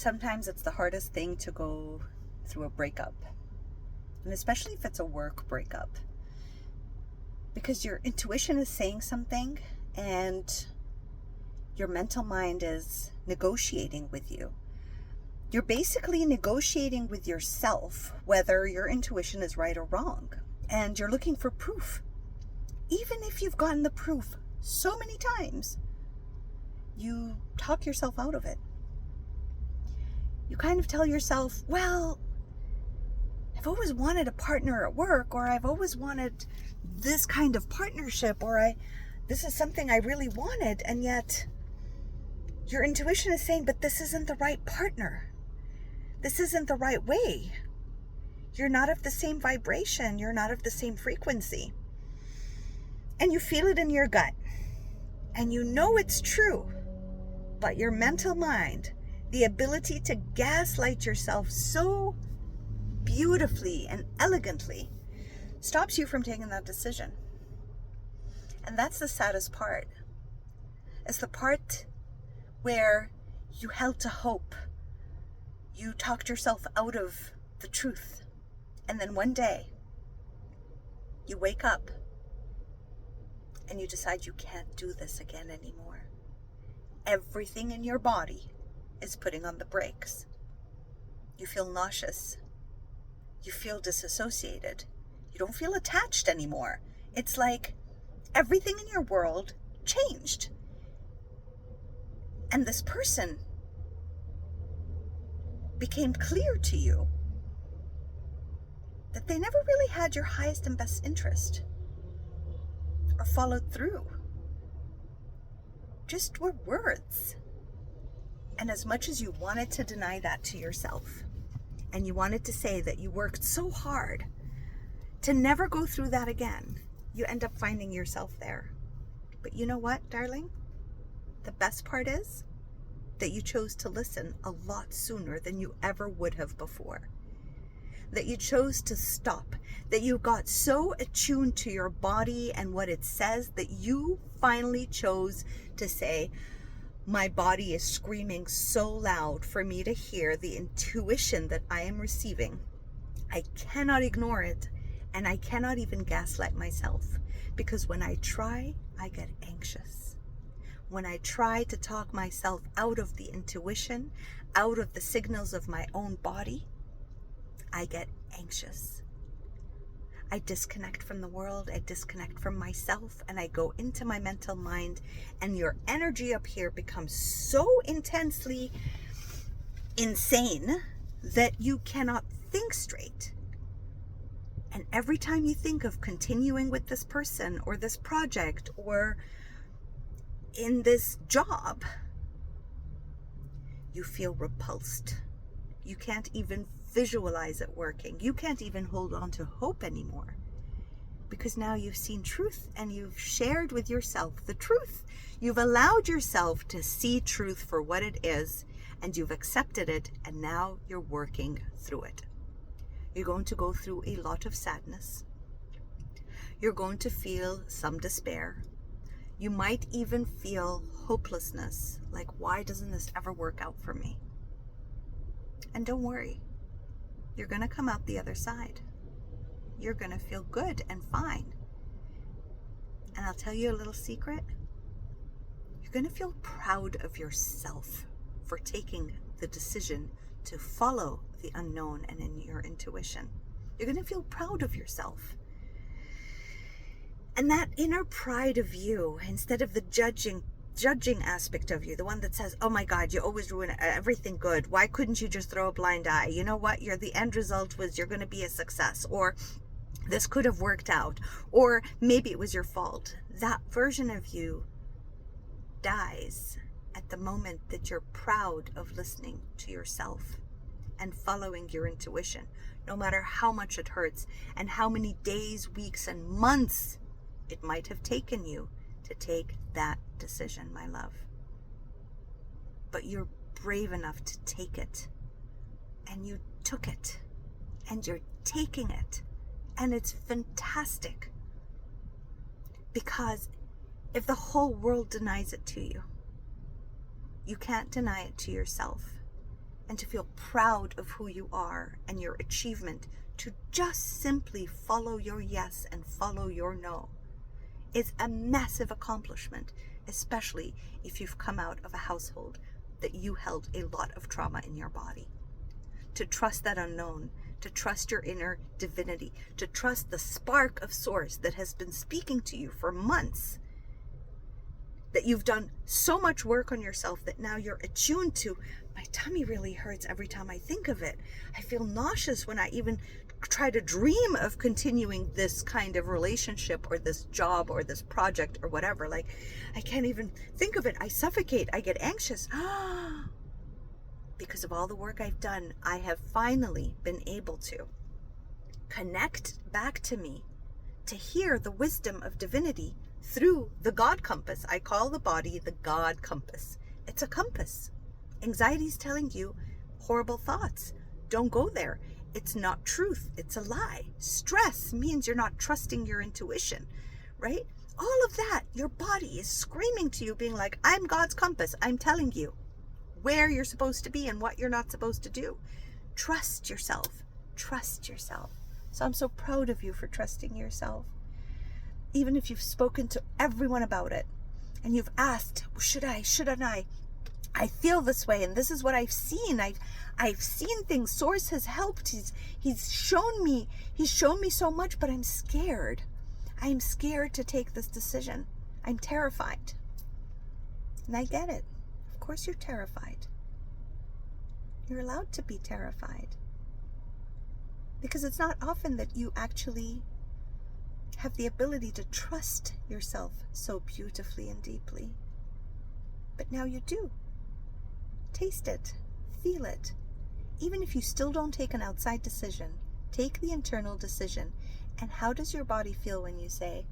sometimes it's the hardest thing to go through a breakup, and especially if it's a work breakup, because your intuition is saying something and your mental mind is negotiating with you. You're basically negotiating with yourself whether your intuition is right or wrong, and you're looking for proof. Even if you've gotten the proof so many times, you talk yourself out of it. You kind of tell yourself, well, I've always wanted a partner at work, or I've always wanted this kind of partnership, or this is something I really wanted, and yet your intuition is saying, but this isn't the right partner. This isn't the right way. You're not of the same vibration. You're not of the same frequency. And you feel it in your gut. And you know it's true. But your mental mind, the ability to gaslight yourself so beautifully and elegantly, stops you from taking that decision. And that's the saddest part. It's the part where you held to hope. You talked yourself out of the truth. And then one day, you wake up and you decide you can't do this again anymore. Everything in your body is putting on the brakes. You feel nauseous. You feel disassociated. You don't feel attached anymore. It's like everything in your world changed. And this person became clear to you that they never really had your highest and best interest or followed through. Just were words. And as much as you wanted to deny that to yourself, and you wanted to say that you worked so hard to never go through that again, you end up finding yourself there. But you know what, darling? The best part is that you chose to listen a lot sooner than you ever would have before. That you chose to stop. That you got so attuned to your body and what it says that you finally chose to say, my body is screaming so loud for me to hear the intuition that I am receiving. I cannot ignore it, and I cannot even gaslight myself, because when I try, I get anxious. When I try to talk myself out of the intuition, out of the signals of my own body, I get anxious. I disconnect from the world, I disconnect from myself, and I go into my mental mind, and your energy up here becomes so intensely insane that you cannot think straight. And every time you think of continuing with this person or this project or in this job, you feel repulsed. You can't even visualize it working. You can't even hold on to hope anymore, because now you've seen truth and you've shared with yourself the truth. You've allowed yourself to see truth for what it is, and you've accepted it, and now you're working through it. You're going to go through a lot of sadness. You're going to feel some despair. You might even feel hopelessness, like, why doesn't this ever work out for me? And don't worry, you're going to come out the other side. You're going to feel good and fine. And I'll tell you a little secret. You're going to feel proud of yourself for taking the decision to follow the unknown and in your intuition. You're going to feel proud of yourself. And that inner pride of you, instead of the judging aspect of you, the one that says, oh my God, you always ruin everything good. Why couldn't you just throw a blind eye? You know what? The end result was you're going to be a success, or this could have worked out, or maybe it was your fault. That version of you dies at the moment that you're proud of listening to yourself and following your intuition, no matter how much it hurts and how many days, weeks, and months it might have taken you to take that decision, my love. But you're brave enough to take it, and you took it, and you're taking it, and it's fantastic. Because if the whole world denies it to you, you can't deny it to yourself. and to feel proud of who you are and your achievement, to just simply follow your yes and follow your no, is a massive accomplishment, especially if you've come out of a household that you held a lot of trauma in your body. To trust that unknown, to trust your inner divinity, to trust the spark of source that has been speaking to you for months, that you've done so much work on yourself that now you're attuned to. My tummy really hurts every time I think of it. I feel nauseous when I even try to dream of continuing this kind of relationship or this job or this project or whatever. Like, I can't even think of it. I suffocate. I get anxious. Because of all the work I've done, I have finally been able to connect back to me, to hear the wisdom of divinity through the God compass. I call the body the God compass. It's a compass. Anxiety is telling you horrible thoughts. Don't go there. It's not truth. It's a lie. Stress means you're not trusting your intuition, right? All of that, your body is screaming to you, being like, I'm God's compass. I'm telling you where you're supposed to be and what you're not supposed to do. Trust yourself. Trust yourself. So I'm so proud of you for trusting yourself. Even if you've spoken to everyone about it and you've asked, should I, shouldn't I feel this way, and this is what I've seen. I've seen things. Source has helped. He's shown me so much, but I'm scared. I'm scared to take this decision. I'm terrified. And I get it. Of course you're terrified. You're allowed to be terrified. Because it's not often that you actually have the ability to trust yourself so beautifully and deeply. But now you do. Taste it. Feel it. Even if you still don't take an outside decision, take the internal decision. And how does your body feel when you say,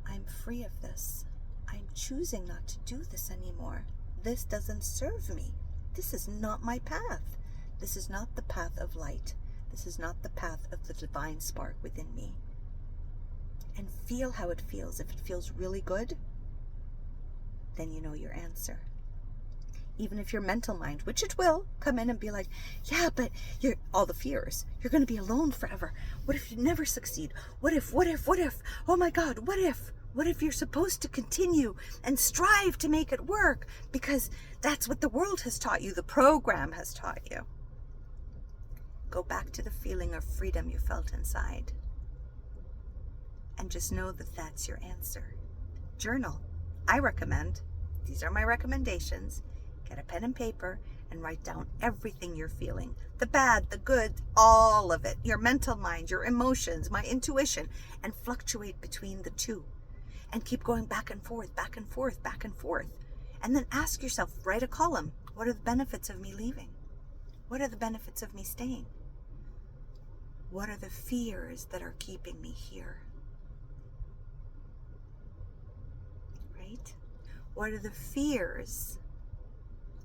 I'm free of this. I'm choosing not to do this anymore. This doesn't serve me. This is not my path. This is not the path of light. This is not the path of the divine spark within me. And feel how it feels. If it feels really good, then you know your answer. Even if your mental mind, which it will, come in and be like, yeah, but you're all the fears. You're going to be alone forever. What if you never succeed? What if? Oh my God, what if? What if you're supposed to continue and strive to make it work? Because that's what the world has taught you. The program has taught you. Go back to the feeling of freedom you felt inside. And just know that that's your answer. Journal. I recommend, these are my recommendations, get a pen and paper and write down everything you're feeling. The bad, the good, all of it. Your mental mind, your emotions, my intuition, and fluctuate between the two. And keep going back and forth, back and forth, back and forth. And then ask yourself, write a column. What are the benefits of me leaving? What are the benefits of me staying? What are the fears that are keeping me here? Right? What are the fears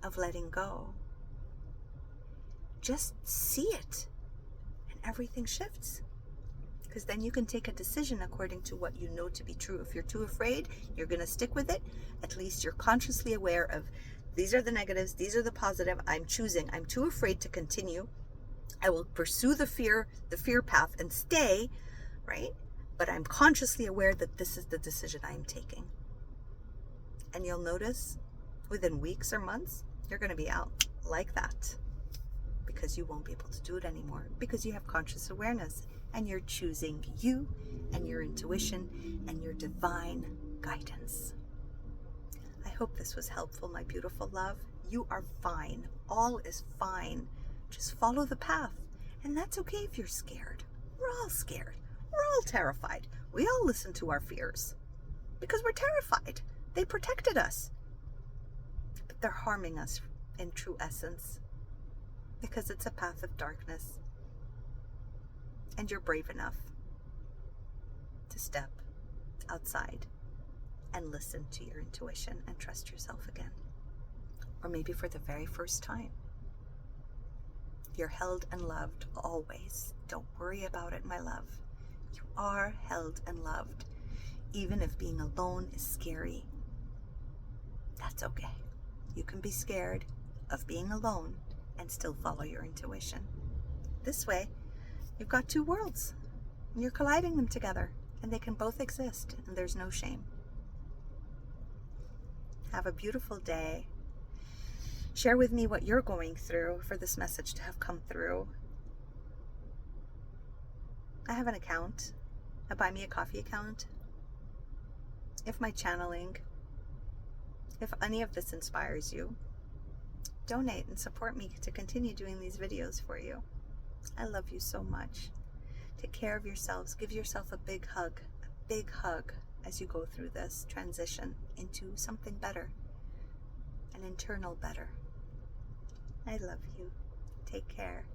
of letting go? Just see it, and everything shifts. Because then you can take a decision according to what you know to be true. If you're too afraid, you're going to stick with it. At least you're consciously aware of, these are the negatives, these are the positive. I'm choosing. I'm too afraid to continue. I will pursue the fear path and stay, right? But I'm consciously aware that this is the decision I'm taking. And you'll notice within weeks or months, you're going to be out like that. Because you won't be able to do it anymore. Because you have conscious awareness. And you're choosing you and your intuition and your divine guidance. I hope this was helpful, my beautiful love. You are fine. All is fine. Just follow the path. And that's okay if you're scared. We're all scared. We're all terrified. We all listen to our fears. Because we're terrified. They protected us. But they're harming us in true essence. Because it's a path of darkness. And you're brave enough to step outside and listen to your intuition and trust yourself again. Or maybe for the very first time. You're held and loved always. Don't worry about it, my love. You are held and loved. Even if being alone is scary, that's okay. You can be scared. of being alone and still follow your intuition. This way, you've got two worlds, and you're colliding them together, and they can both exist, and there's no shame. Have a beautiful day. Share with me what you're going through for this message to have come through. I have an account, a Buy Me a Coffee account. If my channeling, if any of this inspires you, donate and support me to continue doing these videos for you. I love you so much. Take care of yourselves. Give yourself a big hug as you go through this transition into something better, an internal better. I love you. Take care.